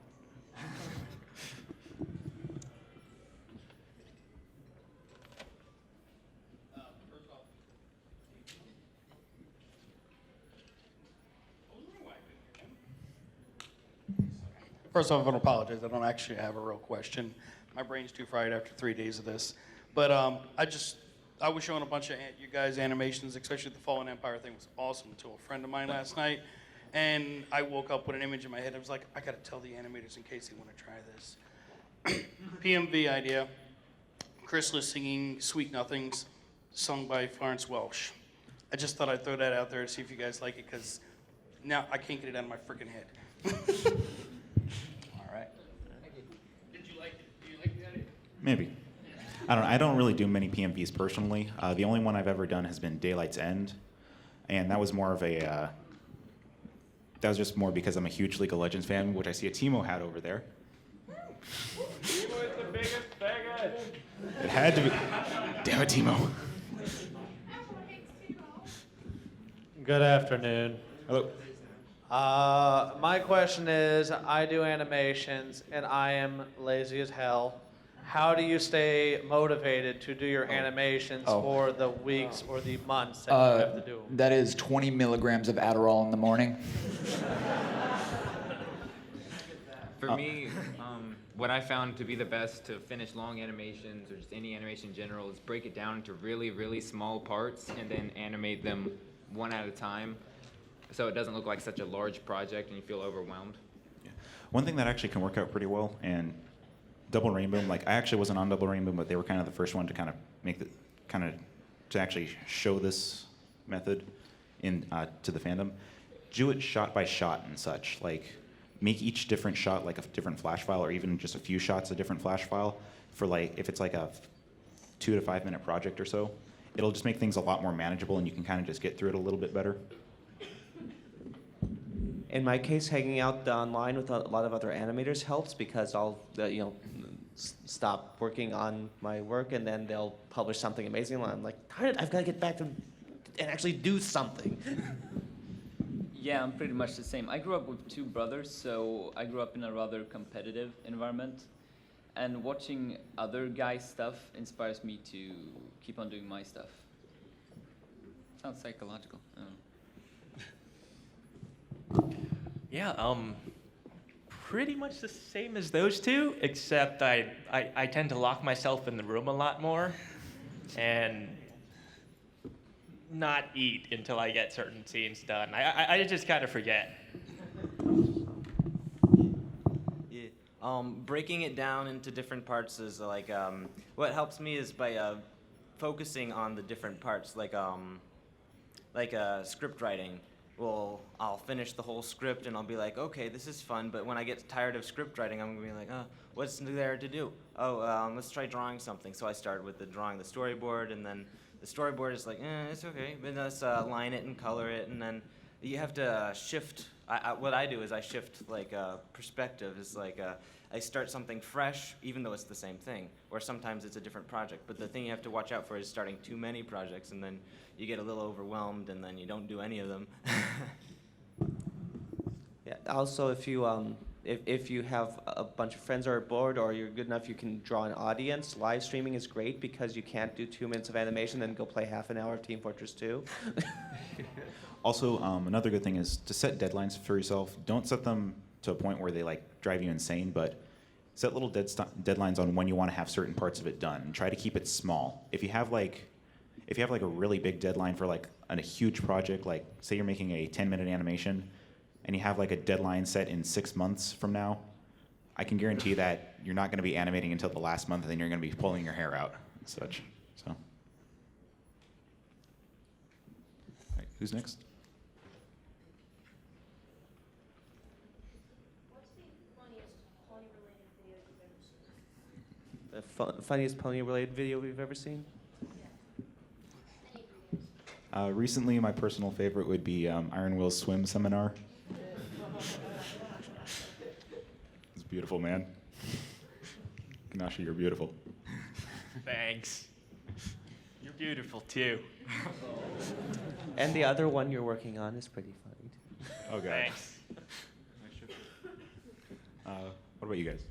First off, I want to apologize. I don't actually have a real question. My brain's too fried after 3 days of this. But I was showing a bunch of you guys animations, especially the Fallen Empire thing was awesome to a friend of mine last night. And I woke up with an image in my head. I was like, I got to tell the animators in case they want to try this. PMV idea. Chrysalis singing Sweet Nothings, sung by Florence Welsh. I just thought I'd throw that out there to see if you guys like it, because now I can't get it out of my freaking head. All right. Did you like it? Do you like the idea? Maybe. I don't really do many PMVs personally. The only one I've ever done has been Daylight's End, and that was more of a. That was just more because I'm a huge League of Legends fan, which I see a Teemo hat over there. Teemo is the biggest faggot. It had to be. Damn it, Teemo. Good afternoon. Hello. My question is, I do animations and I am lazy as hell. How do you stay motivated to do your animations for the weeks or the months that you have to do them? That is 20 milligrams of Adderall in the morning. For me, what I found to be the best to finish long animations or just any animation in general is break it down into really, really small parts and then animate them one at a time so it doesn't look like such a large project and you feel overwhelmed. Yeah. One thing that actually can work out pretty well, and Double Rainbow, like I actually wasn't on Double Rainbow, but they were kind of the first one to kind of make the to actually show this method in to the fandom. Do it shot by shot and such. Like make each different shot like a different flash file, or even just a few shots a different flash file. For like if it's like a 2 to 5 minute project or so, it'll just make things a lot more manageable, and you can kind of just get through it a little bit better. In my case, hanging out online with a lot of other animators helps, because I'll stop working on my work and then they'll publish something amazing and I'm like, darn it, I've got to get back to and actually do something. Yeah, I'm pretty much the same. I grew up with two brothers, so I grew up in a rather competitive environment. And watching other guys' stuff inspires me to keep on doing my stuff. Sounds psychological. I don't know. Yeah, pretty much the same as those two, except I tend to lock myself in the room a lot more and not eat until I get certain scenes done. I just kind of forget. Yeah. Breaking it down into different parts is like, what helps me is by focusing on the different parts, like script writing. Well, I'll finish the whole script and I'll be like, okay, this is fun, but when I get tired of script writing, I'm gonna be like, oh, what's there to do? Oh, let's try drawing something. So I started with drawing the storyboard, and then the storyboard is like, it's okay, but let's line it and color it, and then you have to shift. What I do is I shift like perspective. It's like I start something fresh, even though it's the same thing, or sometimes it's a different project. But the thing you have to watch out for is starting too many projects, and then you get a little overwhelmed, and then you don't do any of them. Yeah. Also, if you have a bunch of friends or are bored, or you're good enough, you can draw an audience. Live streaming is great because you can't do 2 minutes of animation then go play half an hour of Team Fortress 2. Also, another good thing is to set deadlines for yourself. Don't set them to a point where they like drive you insane, but set little deadlines on when you want to have certain parts of it done, and try to keep it small. If you have like a really big deadline for like a huge project, like say you're making a 10-minute animation, and you have like a deadline set in 6 months from now, I can guarantee that you're not going to be animating until the last month, and then you're going to be pulling your hair out and such. So, all right, who's next? The funniest pony-related video we've ever seen? Recently, my personal favorite would be Iron Will's swim seminar. It's beautiful, man. Kanashi, you're beautiful. Thanks. You're beautiful too. And the other one you're working on is pretty funny, too. Oh, God. Thanks. What about you guys?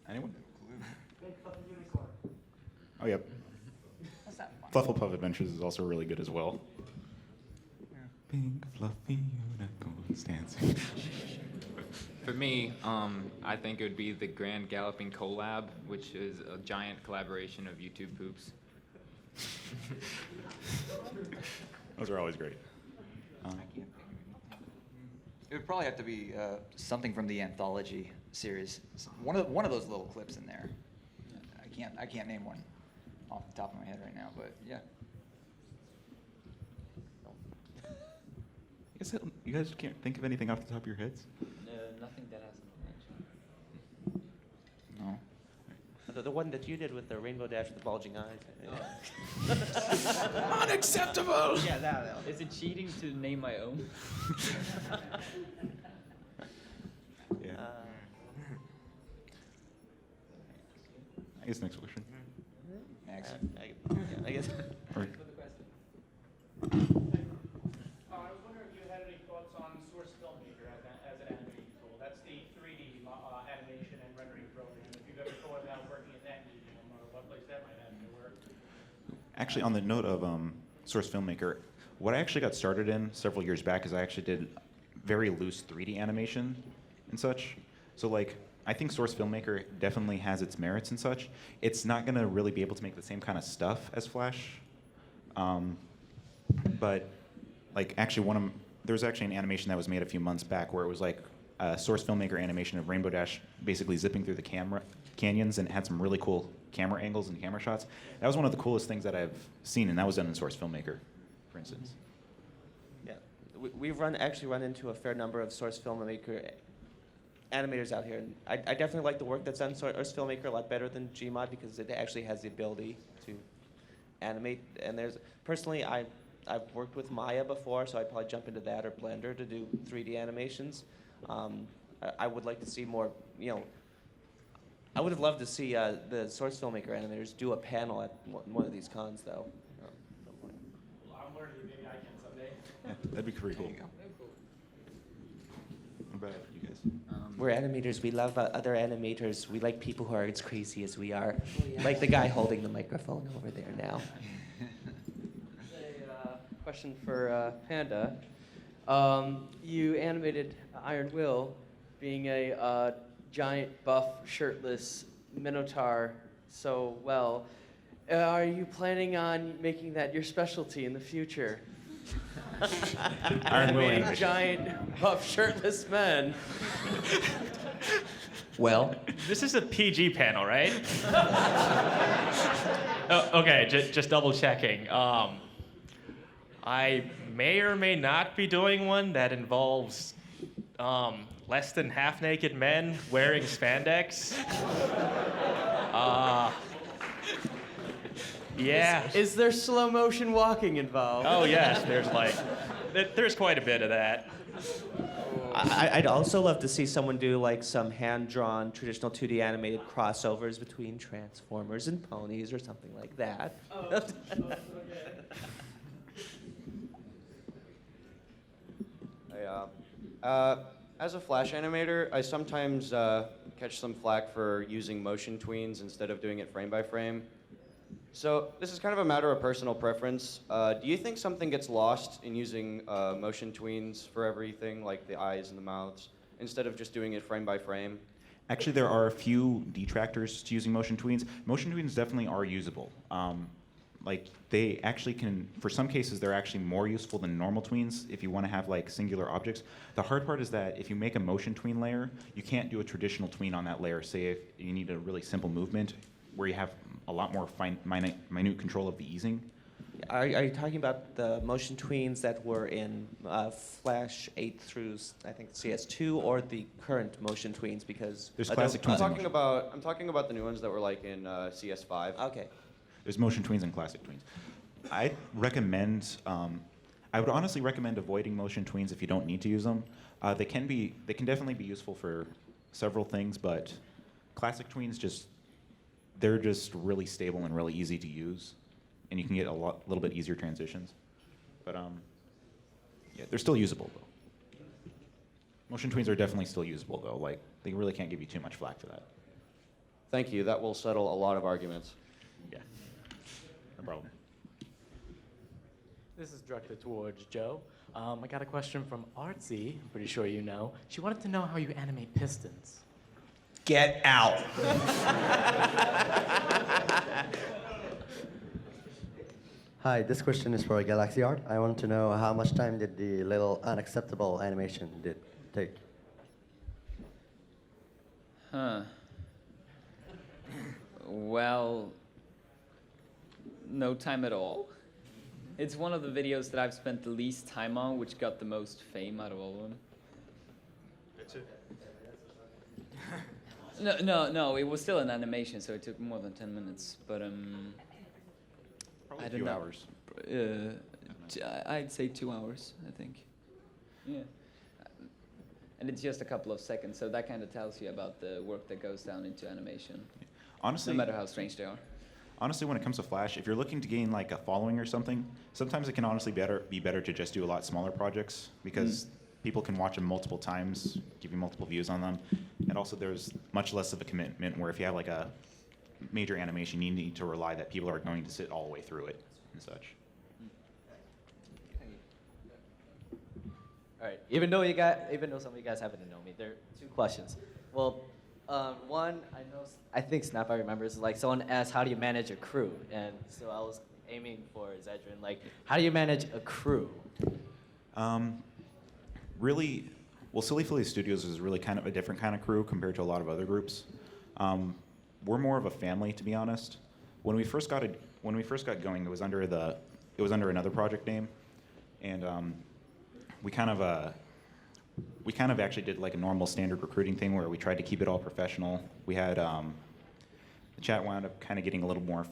Anyone? Oh, yep. Fluffle Puff Adventures is also really good as well. Pink fluffy unicorns dancing. For me, I think it would be the Grand Galloping Collab, which is a giant collaboration of YouTube poops. Those are always great. It would probably have to be something from the anthology series. One of those little clips in there. I can't name one off the top of my head right now, but yeah. You guys can't think of anything off the top of your heads? Nothing that hasn't been mentioned. No. The one that you did with the rainbow dash with the bulging eyes. Unacceptable! Yeah, that. Is it cheating to name my own? Yeah. I guess next question. Next. I guess. All right. I was wondering if you had any thoughts on Source Filmmaker as an animating tool. That's the 3D animation and rendering program. If you've ever thought about working in that medium or what place that might have to work. Actually, on the note of Source Filmmaker, what I actually got started in several years back is I actually did very loose 3D animation and such. So like, I think Source Filmmaker definitely has its merits and such. It's not going to really be able to make the same kind of stuff as Flash. But like actually there was actually an animation that was made a few months back where it was like a Source Filmmaker animation of Rainbow Dash basically zipping through the canyons, and it had some really cool camera angles and camera shots. That was one of the coolest things that I've seen, and that was done in Source Filmmaker, for instance. Yeah, we've actually run into a fair number of Source Filmmaker animators out here, and I definitely like the work that's done Source Filmmaker a lot better than Gmod because it actually has the ability to animate. And personally, I've worked with Maya before, so I'd probably jump into that or Blender to do 3D animations. I would like to see more, I would have loved to see the Source Filmmaker animators do a panel at one of these cons, though. I'm learning, maybe I can someday. Yeah, that'd be pretty cool. What about you guys? We're animators. We love other animators. We like people who are as crazy as we are. Like the guy holding the microphone over there now. Question for Panda. You animated Iron Will being a giant, buff, shirtless Minotaur so well. Are you planning on making that your specialty in the future? Iron Will Animating animation. giant, buff, shirtless men. Well, this is a PG panel, right? Oh, okay, just double checking. I may or may not be doing one that involves less than half-naked men wearing spandex. Yeah. Is there slow motion walking involved? Oh yes, there's quite a bit of that. I'd also love to see someone do like some hand-drawn traditional 2D animated crossovers between Transformers and ponies or something like that. As a Flash animator, I sometimes catch some flack for using motion tweens instead of doing it frame by frame. So this is kind of a matter of personal preference. Do you think something gets lost in using motion tweens for everything, like the eyes and the mouths, instead of just doing it frame by frame? Actually, there are a few detractors to using motion tweens. Motion tweens definitely are usable. Like they actually can, for some cases, they're actually more useful than normal tweens if you want to have like singular objects. The hard part is that if you make a motion tween layer, you can't do a traditional tween on that layer. Say if you need a really simple movement where you have a lot more minute control of the easing. Are you talking about the motion tweens that were in Flash 8 through I think CS2, or the current motion tweens? Because There's classic tweens. I'm talking about the new ones that were like in CS5. Okay. There's motion tweens and classic tweens. I recommend. I would honestly recommend avoiding motion tweens if you don't need to use them. They can definitely be useful for several things, but classic tweens they're just really stable and really easy to use, and you can get little bit easier transitions. But yeah, they're still usable though. Motion tweens are definitely still usable though. Like they really can't give you too much flack for that. Thank you. That will settle a lot of arguments. Yeah, no problem. This is directed towards Joe. I got a question from Artsy. I'm pretty sure you know. She wanted to know how you animate pistons. Get out. Hi, this question is for Galaxy Art. I want to know how much time did the little unacceptable animation take? Huh. Well, no time at all. It's one of the videos that I've spent the least time on, which got the most fame out of all of them. That's it. No, it was still an animation, so it took more than 10 minutes. But Probably I a few hours. I'd say 2 hours, I think. Yeah. And it's just a couple of seconds, so that kind of tells you about the work that goes down into animation. Honestly, no matter how strange they are. Honestly, when it comes to Flash, if you're looking to gain like a following or something, sometimes it can honestly be better to just do a lot smaller projects because people can watch them multiple times, give you multiple views on them, and also there's much less of a commitment where if you have like a major animation, you need to rely that people are going to sit all the way through it and such. All right. Even though some of you guys happen to know me, there are 2 questions. Well, one, I think Snap I remembers, like someone asked, how do you manage a crew? And so I was aiming for Zedrin, like, how do you manage a crew? Really, well, Silly Philly Studios is really kind of a different kind of crew compared to a lot of other groups. We're more of a family, to be honest. When we first got going, it was under another project name, and we kind of actually did like a normal standard recruiting thing where we tried to keep it all professional. We had the chat wound up kind of getting a little more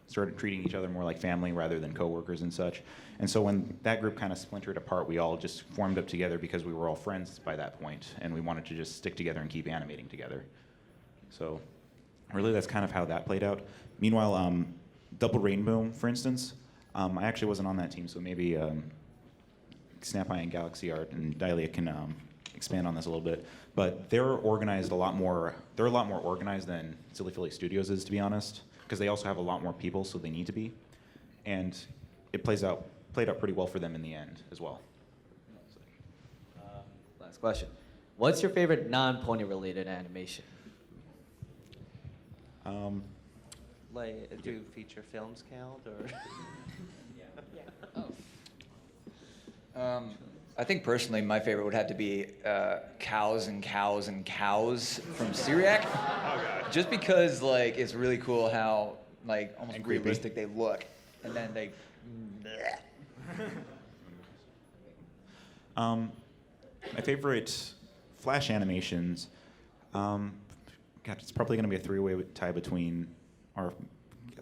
started treating each other more like family rather than coworkers and such. And so when that group kind of splintered apart, we all just formed up together because we were all friends by that point, and we wanted to just stick together and keep animating together. So really that's kind of how that played out. Meanwhile, Double Rainbow, for instance, I actually wasn't on that team, so maybe Snap-Eye and Galaxy Art and Dahlia can expand on this a little bit. But they're organized a lot more. They're a lot more organized than Silly Philly Studios is, to be honest, because they also have a lot more people, so they need to be. And it played out pretty well for them in the end as well. Last question. What's your favorite non-pony related animation? Like, do feature films count, or? I think personally my favorite would have to be Cows and Cows and Cows from Syriac. Just because like it's really cool how like almost realistic they look. And then they My favorite Flash animations, God, it's probably going to be a 3-way tie between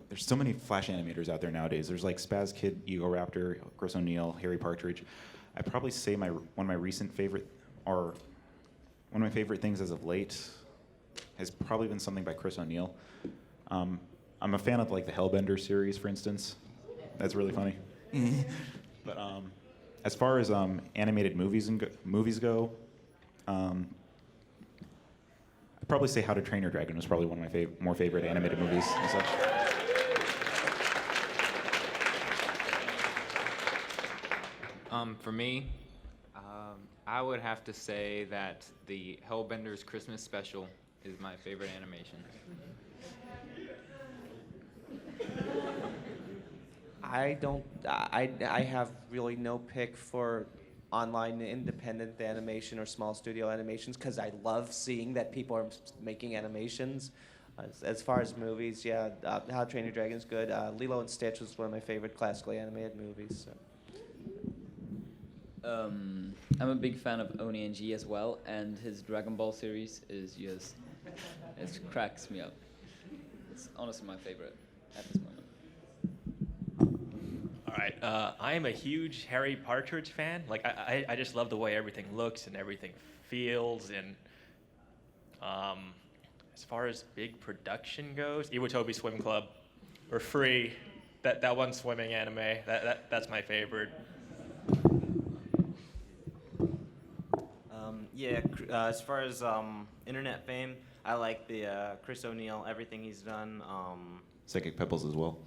there's so many Flash animators out there nowadays. There's like Spaz Kid, Ego Raptor, Chris O'Neill, Harry Partridge. I'd probably say one of my favorite things as of late has probably been something by Chris O'Neill. I'm a fan of like the Hellbender series, for instance. That's really funny. But as far as animated movies go, I'd probably say How to Train Your Dragon was probably one of my more favorite animated movies and such. For me, I would have to say that the Hellbender's Christmas special is my favorite animation. I have really no pick for online independent animation or small studio animations because I love seeing that people are making animations. As far as movies, yeah, How to Train Your Dragon's good. Lilo and Stitch was one of my favorite classically animated movies. So. I'm a big fan of Oni and G as well, and his Dragon Ball series is just, it cracks me up. It's honestly my favorite at this moment. All right, I am a huge Harry Partridge fan. Like, I just love the way everything looks and everything feels. And as far as big production goes, Iwatobi Swim Club, or Free, that one swimming anime, that's my favorite. As far as internet fame, I like the Chris O'Neill, everything he's done. Psychic Pebbles as well.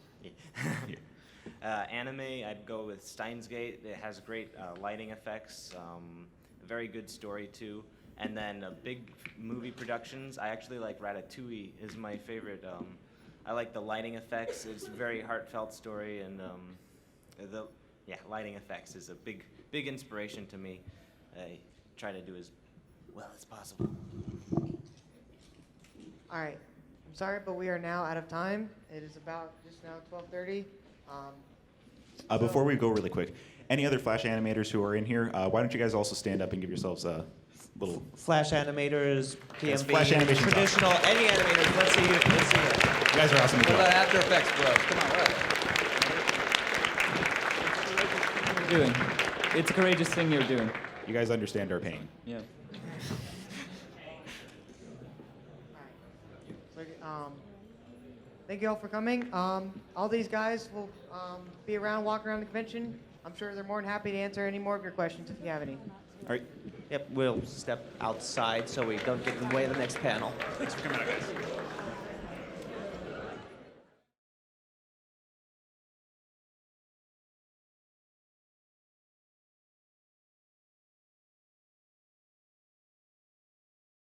Anime, I'd go with Steins Gate. It has great lighting effects, very good story too. And then big movie productions, I actually like Ratatouille is my favorite. I like the lighting effects. It's a very heartfelt story, and lighting effects is a big inspiration to me. I try to do as well as possible. All right. I'm sorry, but we are now out of time. It is about just now 12:30. Before we go really quick, any other Flash animators who are in here, why don't you guys also stand up and give yourselves a little... Flash animators, Yes, PMV, Flash animation's traditional, any animators. Let's see you. Let's see it. You guys are awesome as What about well. After Effects, bro? Come on, what? You're doing. It's a courageous thing you're doing. You guys understand our pain. Yeah. Thank you all for coming. All these guys will be around, walking around the convention. I'm sure they're more than happy to answer any more of your questions if you have any. All right. Yep, we'll step outside so we don't get in the way of the next panel. Thanks for coming out, guys.